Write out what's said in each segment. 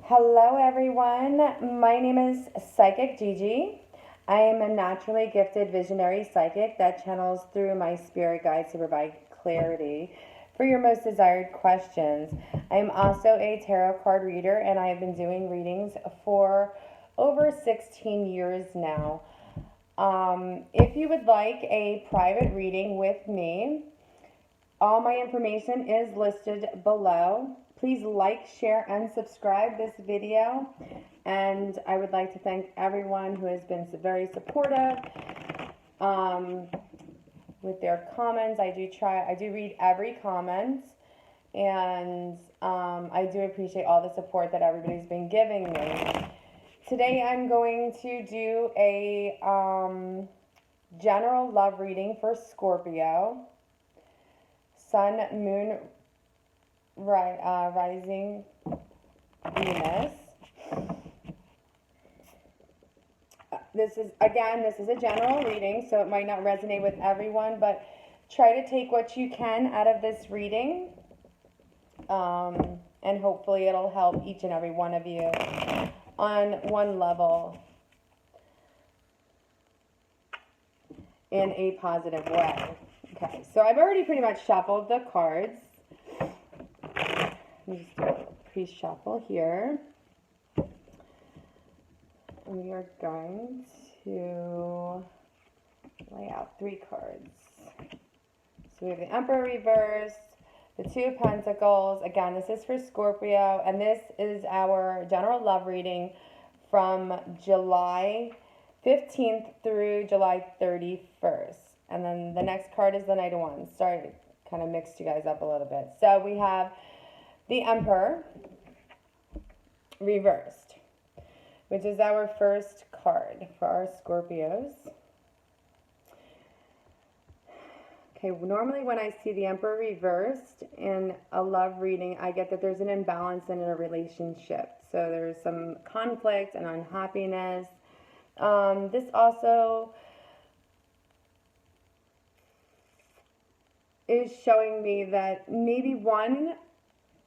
Hello, everyone. My name is Psychic Gigi. I am a naturally gifted visionary psychic that channels through my spirit guides to provide clarity for your most desired questions. I am also a tarot card reader, and I have been doing readings for over 16 years now. If you would like a private reading with me, all my information is listed below. Please like, share, and subscribe this video. And I would like to thank everyone who has been very supportive with their comments. I do read every comment, and I do appreciate all the support that everybody's been giving me. Today I'm going to do a general love reading for Scorpio. Sun, Moon, rising Venus. This is a general reading, so it might not resonate with everyone, but try to take what you can out of this reading, and hopefully it'll help each and every one of you on one level in a positive way. Okay, so I've already pretty much shuffled the cards. Let me just do a little pre-shuffle here. We are going to lay out 3 cards. So we have the Emperor reversed, the 2 of Pentacles. Again, this is for Scorpio, and this is our general love reading from July 15th through July 31st. And then the next card is the Knight of Wands. Sorry to kind of mix you guys up a little bit. So we have the Emperor reversed, which is our first card for our Scorpios. Okay, normally when I see the Emperor reversed in a love reading, I get that there's an imbalance in a relationship. So there's some conflict and unhappiness. This also is showing me that maybe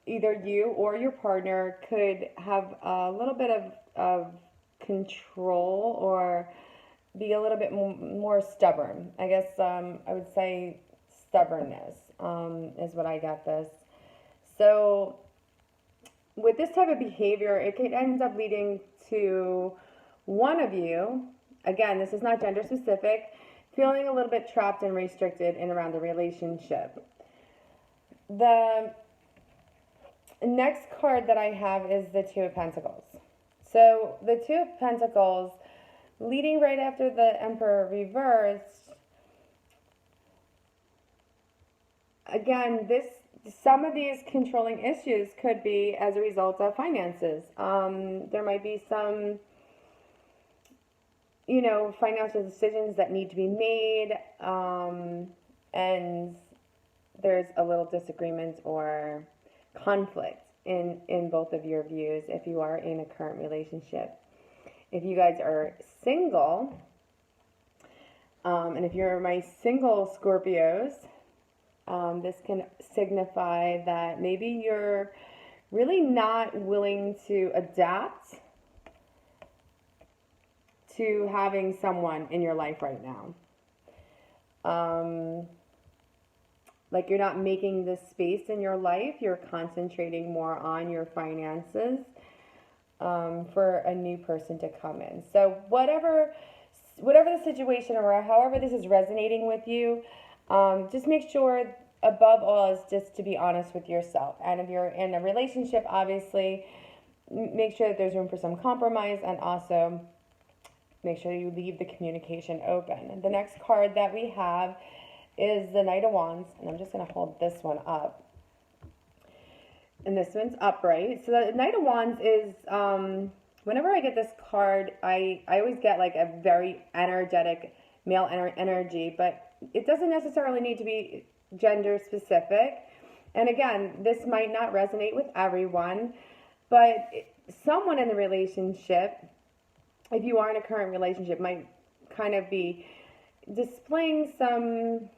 either you or your partner could have a little bit of control or be a little bit more stubborn. I guess I would say stubbornness is what I got this. So with this type of behavior, it could end up leading to one of you, again, this is not gender specific, feeling a little bit trapped and restricted in around the relationship. The next card that I have is the 2 of Pentacles. So the 2 of Pentacles, leading right after the Emperor reversed, again, some of these controlling issues could be as a result of finances. There might be some financial decisions that need to be made, and there's a little disagreement or conflict in both of your views if you are in a current relationship. If you guys are single, and if you're my single Scorpios, this can signify that maybe you're really not willing to adapt to having someone in your life right now. Like you're not making this space in your life. You're concentrating more on your finances for a new person to come in. So whatever the situation or however this is resonating with you, just make sure above all is just to be honest with yourself. And if you're in a relationship, obviously, make sure that there's room for some compromise, and also make sure you leave the communication open. The next card that we have is the Knight of Wands, and I'm just going to hold this one up. And this one's upright. So the Knight of Wands is, whenever I get this card, I always get like a very energetic male energy, but it doesn't necessarily need to be gender specific. And again, this might not resonate with everyone, but someone in the relationship, if you are in a current relationship, might kind of be displaying some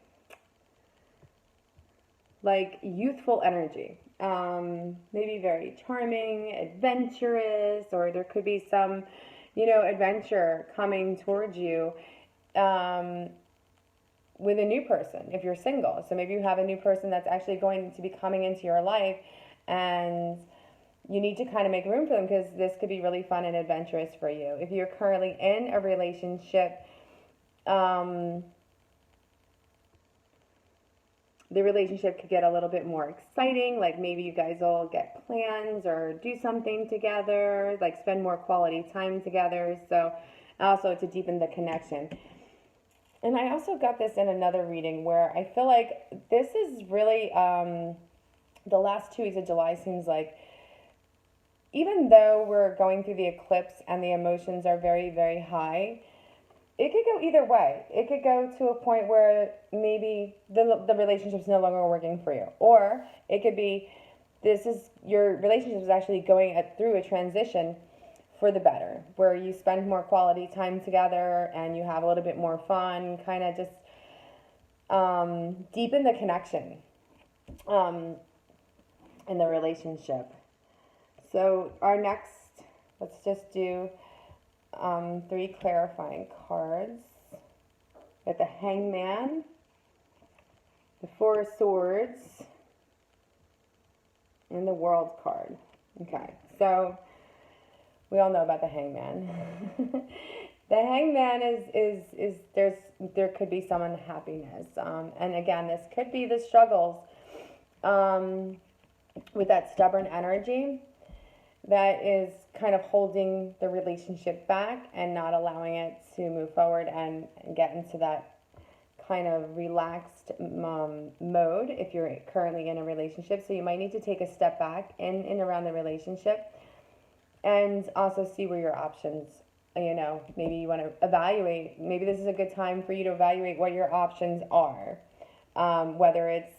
like youthful energy. maybe very charming, adventurous, or there could be some, adventure coming towards you um, with a new person if you're single. So maybe you have a new person that's actually going to be coming into your life, and you need to kind of make room for them because this could be really fun and adventurous for you. If you're currently in a relationship, the relationship could get a little bit more exciting. Like maybe you guys will get plans or do something together, like spend more quality time together. So also to deepen the connection. And I also got this in another reading where I feel like this is really the last 2 weeks of July seems like, even though we're going through the eclipse and the emotions are very, very high, it could go either way. It could go to a point where maybe the relationship's no longer working for you. Or it could be your relationship is actually going through a transition for the better, where you spend more quality time together and you have a little bit more fun, kind of just deepen the connection in the relationship. So our next, let's just do 3 clarifying cards. Got the Hangman, the 4 of Swords, and the World card. Okay, so we all know about the Hangman. The Hangman is there could be some unhappiness, and again, this could be the struggles with that stubborn energy that is kind of holding the relationship back and not allowing it to move forward and get into that kind of relaxed mode if you're currently in a relationship. So you might need to take a step back in and around the relationship and also see where your options, maybe you want to evaluate. Maybe this is a good time for you to evaluate what your options are, whether it's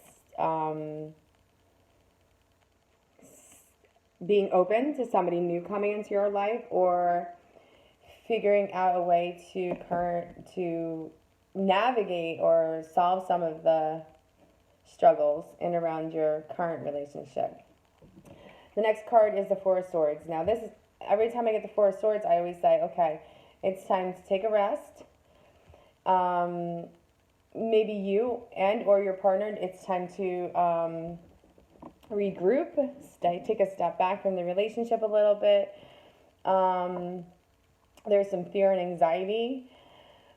being open to somebody new coming into your life, or figuring out a way to navigate or solve some of the struggles in around your current relationship. The next card is the 4 of Swords. Now this is, every time I get the 4 of Swords, I always say, okay, it's time to take a rest. Maybe you and or your partner, it's time to regroup, take a step back from the relationship a little bit. There's some fear and anxiety.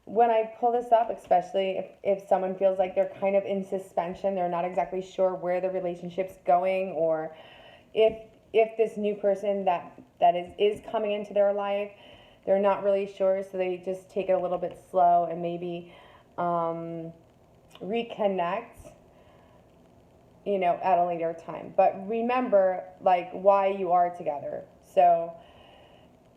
When I pull this up, especially if someone feels like they're kind of in suspension, they're not exactly sure where the relationship's going, or if this new person that is coming into their life, they're not really sure, so they just take it a little bit slow and maybe reconnect at a later time. But remember, like, why you are together. So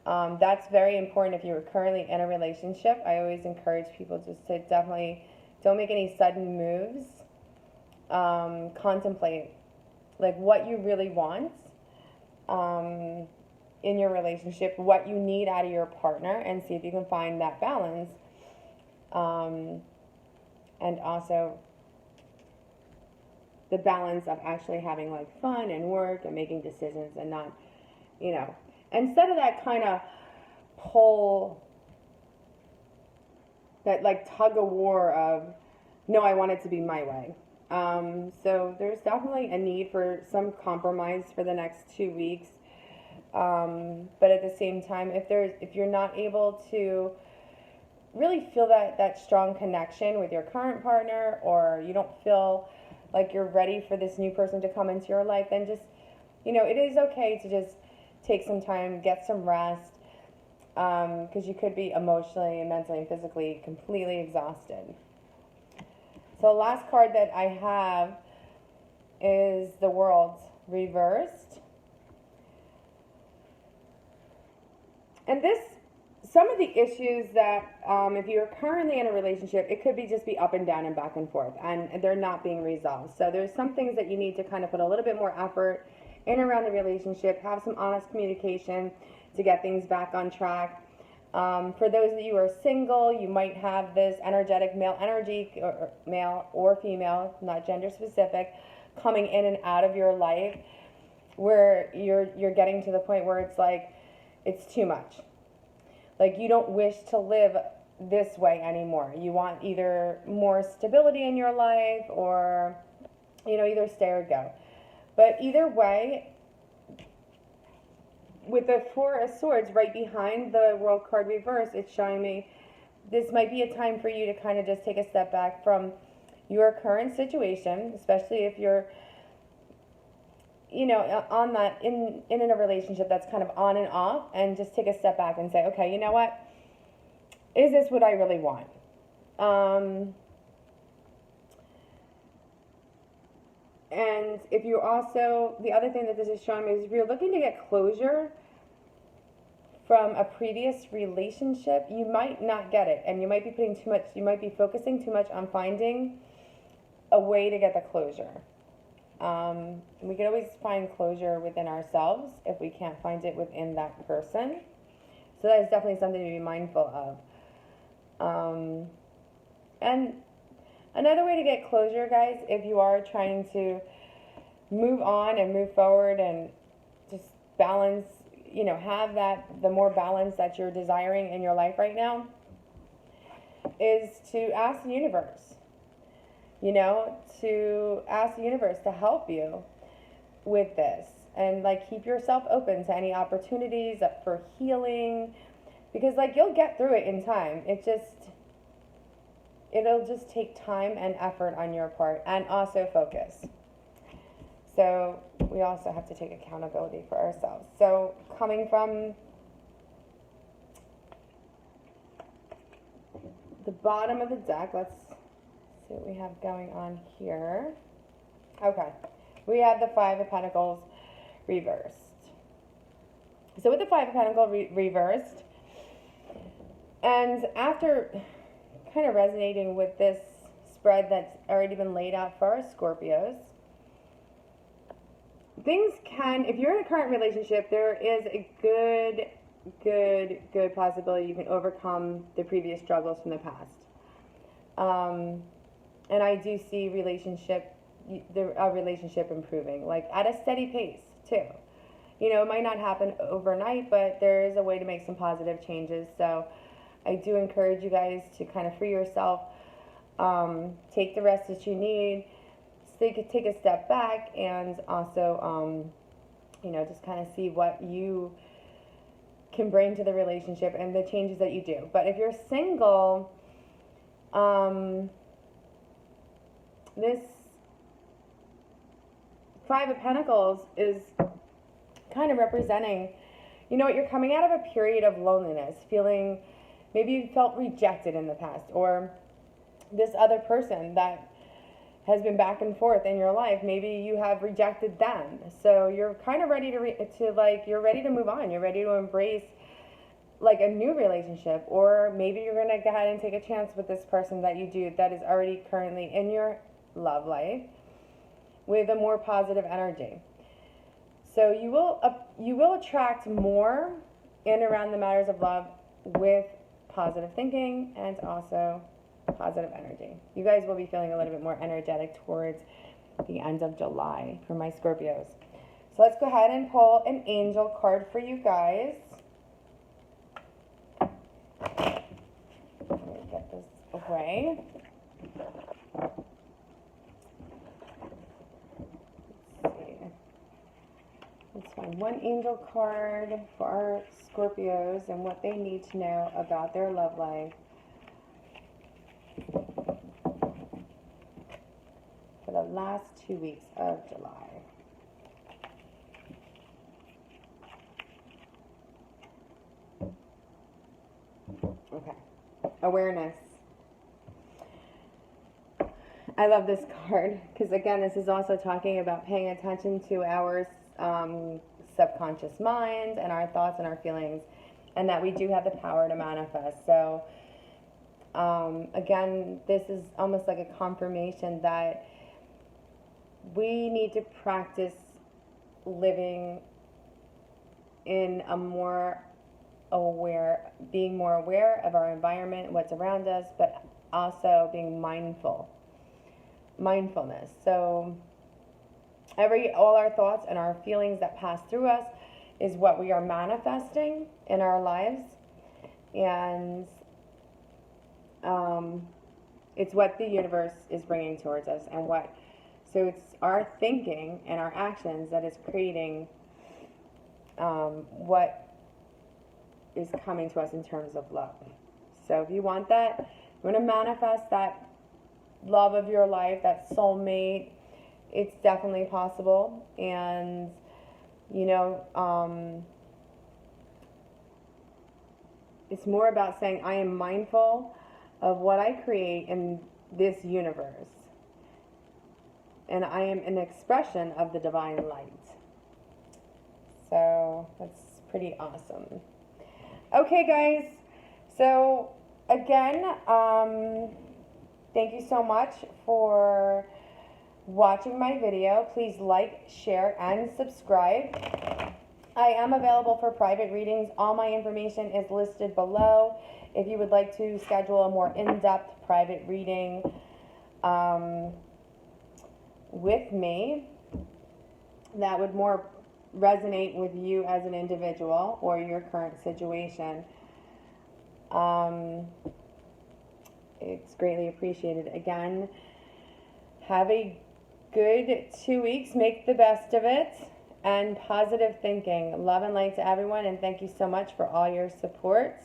that's very important if you're currently in a relationship. I always encourage people just to definitely don't make any sudden moves. Contemplate, like, what you really want in your relationship, what you need out of your partner, and see if you can find that balance. And also the balance of actually having like fun and work and making decisions, and not, instead of that kind of pull, that like tug of war of, no, I want it to be my way. So there's definitely a need for some compromise for the next 2 weeks. But at the same time, if you're not able to really feel that strong connection with your current partner, or you don't feel like you're ready for this new person to come into your life, then just, it is okay to just take some time, get some rest, because you could be emotionally, mentally, and physically completely exhausted. So the last card that I have is the World reversed. And some of the issues that, if you're currently in a relationship, it could just be up and down and back and forth, and they're not being resolved. So there's some things that you need to kind of put a little bit more effort in around the relationship, have some honest communication to get things back on track. For those of you who are single, you might have this energetic male energy, or male or female, not gender specific, coming in and out of your life where you're getting to the point where it's like it's too much. Like you don't wish to live this way anymore. You want either more stability in your life or, you know, either stay or go. But either way, with the Four of Swords right behind the World card reverse, it's showing me this might be a time for you to kind of just take a step back from your current situation, especially if you're, you know, on that in a relationship that's kind of on and off, and just take a step back and say, okay, you know what? Is this what I really want? And if you also, the other thing that this is showing me is if you're looking to get closure from a previous relationship, you might not get it, and you might be putting too much, you might be focusing too much on finding a way to get the closure. We can always find closure within ourselves if we can't find it within that person. So that is definitely something to be mindful of. And another way to get closure, guys, if you are trying to move on and move forward and just balance, you know, have that, the more balance that you're desiring in your life right now, is to ask the universe, you know, to ask the universe to help you with this, and like keep yourself open to any opportunities for healing, because like you'll get through it in time. It'll just take time and effort on your part, and also focus. So we also have to take accountability for ourselves. So coming from the bottom of the deck, let's see what we have going on here. Okay, we have the Five of Pentacles reversed. So with the Five of Pentacles reversed, and after kind of resonating with this spread that's already been laid out for our Scorpios, things can, if you're in a current relationship, there is a good possibility you can overcome the previous struggles from the past. And I do see a relationship improving, like at a steady pace too. You know, it might not happen overnight, but there is a way to make some positive changes. So I do encourage you guys to kind of free yourself, take the rest that you need, take a step back, and also, you know, just kind of see what you can bring to the relationship and the changes that you do. But if you're single, this Five of Pentacles is kind of representing, you know what, you're coming out of a period of loneliness, feeling, maybe you felt rejected in the past, or this other person that has been back and forth in your life, maybe you have rejected them. So you're kind of ready you're ready to move on. You're ready to embrace like a new relationship, or maybe you're going to go ahead and take a chance with this person that is already currently in your love life with a more positive energy. So you will attract more in around the matters of love with positive thinking and also positive energy. You guys will be feeling a little bit more energetic towards the end of July for my Scorpios. So let's go ahead and pull an angel card for you guys. Let me get this away. Let's find one angel card for our Scorpios and what they need to know about their love life for the last 2 weeks of July. Okay, awareness. I love this card because, again, this is also talking about paying attention to our subconscious mind and our thoughts and our feelings, and that we do have the power to manifest. So again, this is almost like a confirmation that we need to practice living in a more aware, being more aware of our environment, what's around us, but also being mindfulness. So all our thoughts and our feelings that pass through us is what we are manifesting in our lives. And it's what the universe is bringing towards us, and so it's our thinking and our actions that is creating what is coming to us in terms of love. So if you want that, you want to manifest that love of your life, that soulmate, it's definitely possible. And it's more about saying, I am mindful of what I create in this universe, and I am an expression of the divine light. So that's pretty awesome. Okay, guys, so again, thank you so much for watching my video. Please like, share, and subscribe. I am available for private readings. All my information is listed below. If you would like to schedule a more in-depth private reading with me, that would more resonate with you as an individual or your current situation, it's greatly appreciated. Again, have a good 2 weeks. Make the best of it. And positive thinking. Love and light to everyone. And thank you so much for all your support.